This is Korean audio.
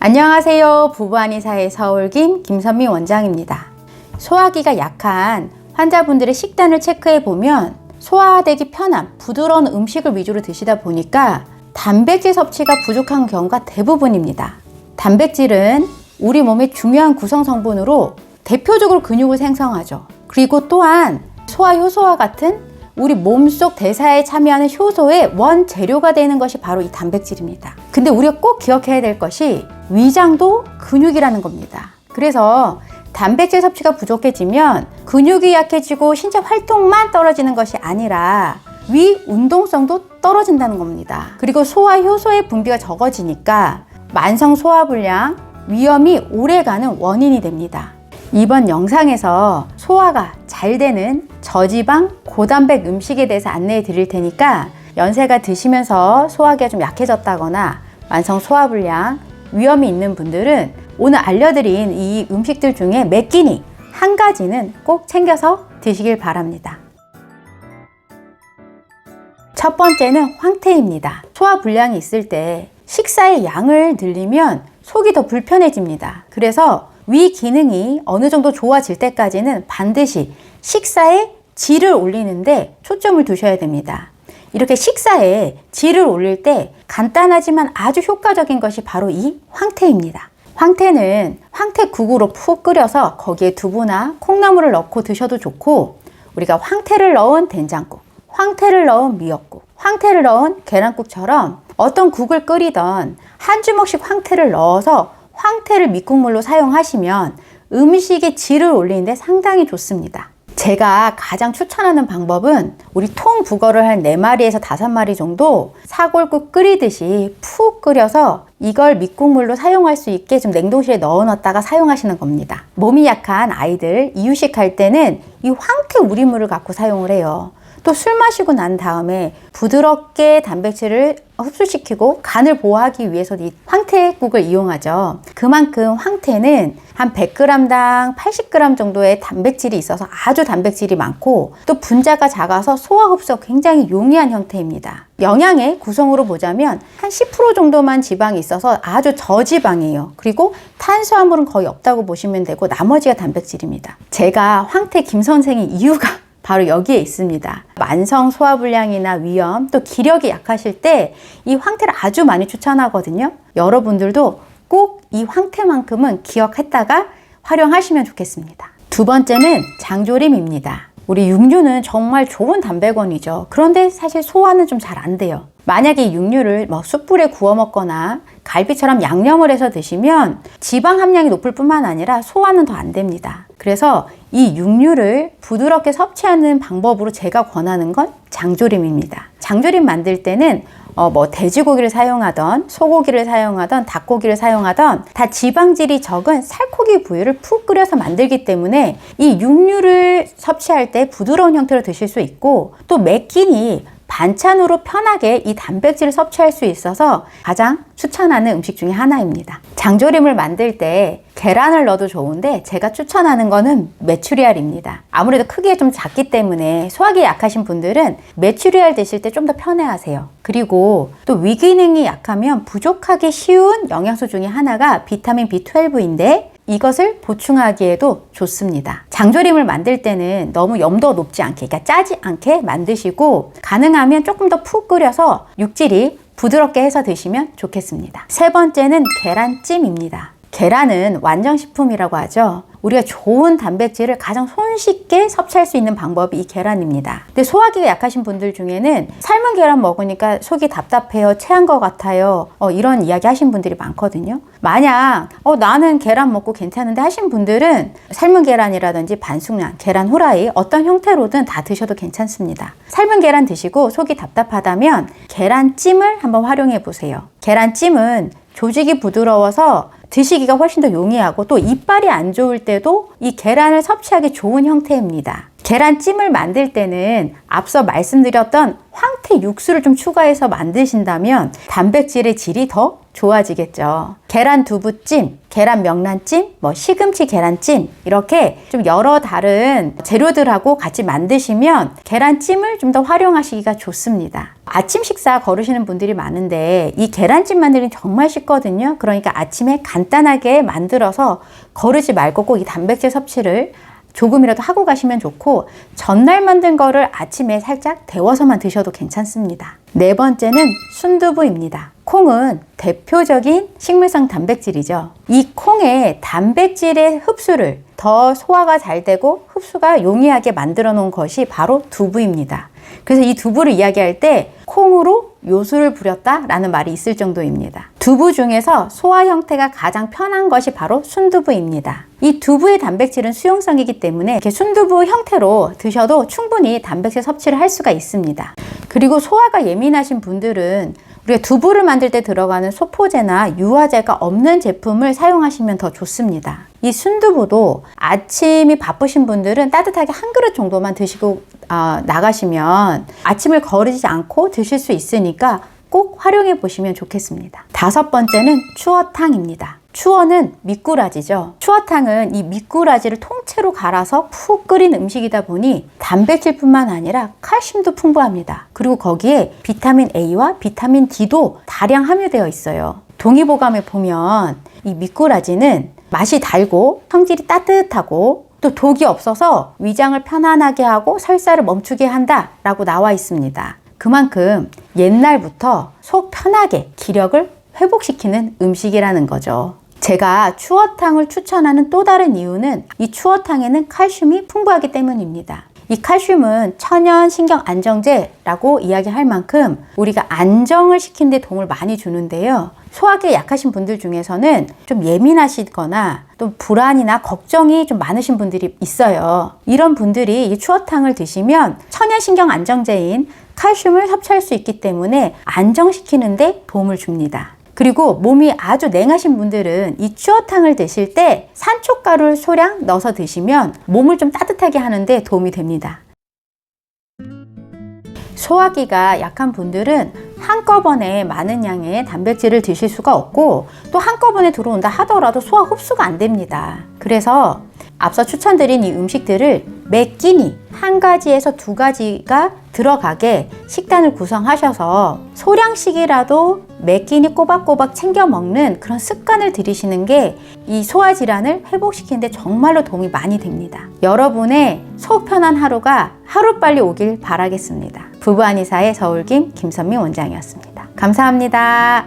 안녕하세요. 부부한의사의 서울김 김선미 원장입니다. 소화기가 약한 환자분들의 식단을 체크해 보면 소화되기 편한 부드러운 음식을 위주로 드시다 보니까 단백질 섭취가 부족한 경우가 대부분입니다. 단백질은 우리 몸의 중요한 구성 성분으로 대표적으로 근육을 생성하죠. 그리고 또한 소화 효소와 같은 우리 몸속 대사에 참여하는 효소의 원재료가 되는 것이 바로 이 단백질입니다. 근데 우리가 꼭 기억해야 될 것이 위장도 근육이라는 겁니다. 그래서 단백질 섭취가 부족해지면 근육이 약해지고 신체 활동만 떨어지는 것이 아니라 위 운동성도 떨어진다는 겁니다. 그리고 소화 효소의 분비가 적어지니까 만성 소화불량 위험이 오래가는 원인이 됩니다. 이번 영상에서 소화가 잘 되는 저지방, 고단백 음식에 대해서 안내해 드릴 테니까 연세가 드시면서 소화기가 좀 약해졌다거나 만성 소화불량 위험이 있는 분들은 오늘 알려드린 이 음식들 중에 몇 끼니 한 가지는 꼭 챙겨서 드시길 바랍니다. 첫 번째는 황태입니다. 소화불량이 있을 때 식사의 양을 늘리면 속이 더 불편해집니다. 그래서 위 기능이 어느 정도 좋아질 때까지는 반드시 식사의 질을 올리는데 초점을 두셔야 됩니다. 이렇게 식사에 질을 올릴 때 간단하지만 아주 효과적인 것이 바로 이 황태입니다. 황태는 황태국으로 푹 끓여서 거기에 두부나 콩나물을 넣고 드셔도 좋고, 우리가 황태를 넣은 된장국, 황태를 넣은 미역국, 황태를 넣은 계란국처럼 어떤 국을 끓이던 한 주먹씩 황태를 넣어서 황태를 밑국물로 사용하시면 음식의 질을 올리는데 상당히 좋습니다. 제가 가장 추천하는 방법은 우리 통북어를 한 4마리에서 5마리 정도 사골국 끓이듯이 푹 끓여서 이걸 밑국물로 사용할 수 있게 좀 냉동실에 넣어놨다가 사용하시는 겁니다. 몸이 약한 아이들 이유식 할 때는 이 황태 우리물을 갖고 사용을 해요. 또 술 마시고 난 다음에 부드럽게 단백질을 흡수시키고 간을 보호하기 위해서 이 황태국을 이용하죠. 그만큼 황태는 한 100g당 80g 정도의 단백질이 있어서 아주 단백질이 많고, 또 분자가 작아서 소화 흡수가 굉장히 용이한 형태입니다. 영양의 구성으로 보자면 한 10% 정도만 지방이 있어서 아주 저지방이에요. 그리고 탄수화물은 거의 없다고 보시면 되고 나머지가 단백질입니다. 제가 황태 김 선생의 이유가 바로 여기에 있습니다. 만성 소화불량이나 위염, 또 기력이 약하실 때 이 황태를 아주 많이 추천하거든요. 여러분들도 꼭 이 황태만큼은 기억했다가 활용하시면 좋겠습니다. 두 번째는 장조림입니다. 우리 육류는 정말 좋은 단백원이죠. 그런데 사실 소화는 좀 잘 안 돼요. 만약에 육류를 숯불에 구워 먹거나 갈비처럼 양념을 해서 드시면 지방 함량이 높을 뿐만 아니라 소화는 더 안 됩니다. 그래서 이 육류를 부드럽게 섭취하는 방법으로 제가 권하는 건 장조림입니다. 장조림 만들 때는 돼지고기를 사용하던 소고기를 사용하던 닭고기를 사용하던 다 지방질이 적은 살코기 부위를 푹 끓여서 만들기 때문에 이 육류를 섭취할 때 부드러운 형태로 드실 수 있고, 또 몇 끼니 반찬으로 편하게 이 단백질을 섭취할 수 있어서 가장 추천하는 음식 중에 하나입니다. 장조림을 만들 때 계란을 넣어도 좋은데 제가 추천하는 거는 메추리알입니다. 아무래도 크기가 좀 작기 때문에 소화기 약하신 분들은 메추리알 드실 때 좀 더 편해하세요. 그리고 또 위기능이 약하면 부족하기 쉬운 영양소 중에 하나가 비타민 B12인데 이것을 보충하기에도 좋습니다. 장조림을 만들 때는 너무 염도가 높지 않게, 그러니까 짜지 않게 만드시고, 가능하면 조금 더 푹 끓여서 육질이 부드럽게 해서 드시면 좋겠습니다. 세 번째는 계란찜입니다. 계란은 완전식품이라고 하죠. 우리가 좋은 단백질을 가장 손쉽게 섭취할 수 있는 방법이 이 계란입니다. 근데 소화기가 약하신 분들 중에는 삶은 계란 먹으니까 속이 답답해요, 체한 것 같아요, 이런 이야기 하신 분들이 많거든요. 만약 나는 계란 먹고 괜찮은데 하신 분들은 삶은 계란이라든지 반숙란, 계란 후라이 어떤 형태로든 다 드셔도 괜찮습니다. 삶은 계란 드시고 속이 답답하다면 계란찜을 한번 활용해 보세요. 계란찜은 조직이 부드러워서 드시기가 훨씬 더 용이하고, 또 이빨이 안 좋을 때도 이 계란을 섭취하기 좋은 형태입니다. 계란찜을 만들 때는 앞서 말씀드렸던 황태 육수를 좀 추가해서 만드신다면 단백질의 질이 더 좋아지겠죠. 계란 두부찜, 계란 명란찜, 시금치 계란찜 이렇게 좀 여러 다른 재료들하고 같이 만드시면 계란찜을 좀 더 활용하시기가 좋습니다. 아침 식사 거르시는 분들이 많은데 이 계란찜 만들기 정말 쉽거든요. 그러니까 아침에 간단하게 만들어서 거르지 말고 꼭 이 단백질 섭취를 조금이라도 하고 가시면 좋고, 전날 만든 거를 아침에 살짝 데워서만 드셔도 괜찮습니다. 네 번째는 순두부입니다. 콩은 대표적인 식물성 단백질이죠. 이 콩의 단백질의 흡수를 더 소화가 잘 되고 흡수가 용이하게 만들어 놓은 것이 바로 두부입니다. 그래서 이 두부를 이야기할 때 콩으로 요술을 부렸다 라는 말이 있을 정도입니다. 두부 중에서 소화 형태가 가장 편한 것이 바로 순두부입니다. 이 두부의 단백질은 수용성이기 때문에 이렇게 순두부 형태로 드셔도 충분히 단백질 섭취를 할 수가 있습니다. 그리고 소화가 예민하신 분들은 우리가 두부를 만들 때 들어가는 소포제나 유화제가 없는 제품을 사용하시면 더 좋습니다. 이 순두부도 아침이 바쁘신 분들은 따뜻하게 한 그릇 정도만 드시고 나가시면 아침을 거르지 않고 드실 수 있으니까 꼭 활용해 보시면 좋겠습니다. 다섯 번째는 추어탕입니다. 추어는 미꾸라지죠. 추어탕은 이 미꾸라지를 통째로 갈아서 푹 끓인 음식이다 보니 단백질뿐만 아니라 칼슘도 풍부합니다. 그리고 거기에 비타민 A와 비타민 D도 다량 함유되어 있어요. 동의보감에 보면 이 미꾸라지는 맛이 달고 성질이 따뜻하고 또 독이 없어서 위장을 편안하게 하고 설사를 멈추게 한다라고 나와 있습니다. 그만큼 옛날부터 속 편하게 기력을 회복시키는 음식이라는 거죠. 제가 추어탕을 추천하는 또 다른 이유는 이 추어탕에는 칼슘이 풍부하기 때문입니다. 이 칼슘은 천연 신경 안정제라고 이야기할 만큼 우리가 안정을 시키는 데 도움을 많이 주는데요. 소화기에 약하신 분들 중에서는 좀 예민하시거나 또 불안이나 걱정이 좀 많으신 분들이 있어요. 이런 분들이 이 추어탕을 드시면 천연 신경 안정제인 칼슘을 섭취할 수 있기 때문에 안정시키는 데 도움을 줍니다. 그리고 몸이 아주 냉하신 분들은 이 추어탕을 드실 때 산초가루를 소량 넣어서 드시면 몸을 좀 따뜻하게 하는데 도움이 됩니다. 소화기가 약한 분들은 한꺼번에 많은 양의 단백질을 드실 수가 없고 또 한꺼번에 들어온다 하더라도 소화 흡수가 안 됩니다. 그래서 앞서 추천드린 이 음식들을 매 끼니 한 가지에서 두 가지가 들어가게 식단을 구성하셔서 소량씩이라도 매 끼니 꼬박꼬박 챙겨 먹는 그런 습관을 들이시는 게 이 소화 질환을 회복시키는 데 정말로 도움이 많이 됩니다. 여러분의 속 편한 하루가 하루빨리 오길 바라겠습니다. 부부 한의사의 서울김 김선미 원장이었습니다. 감사합니다.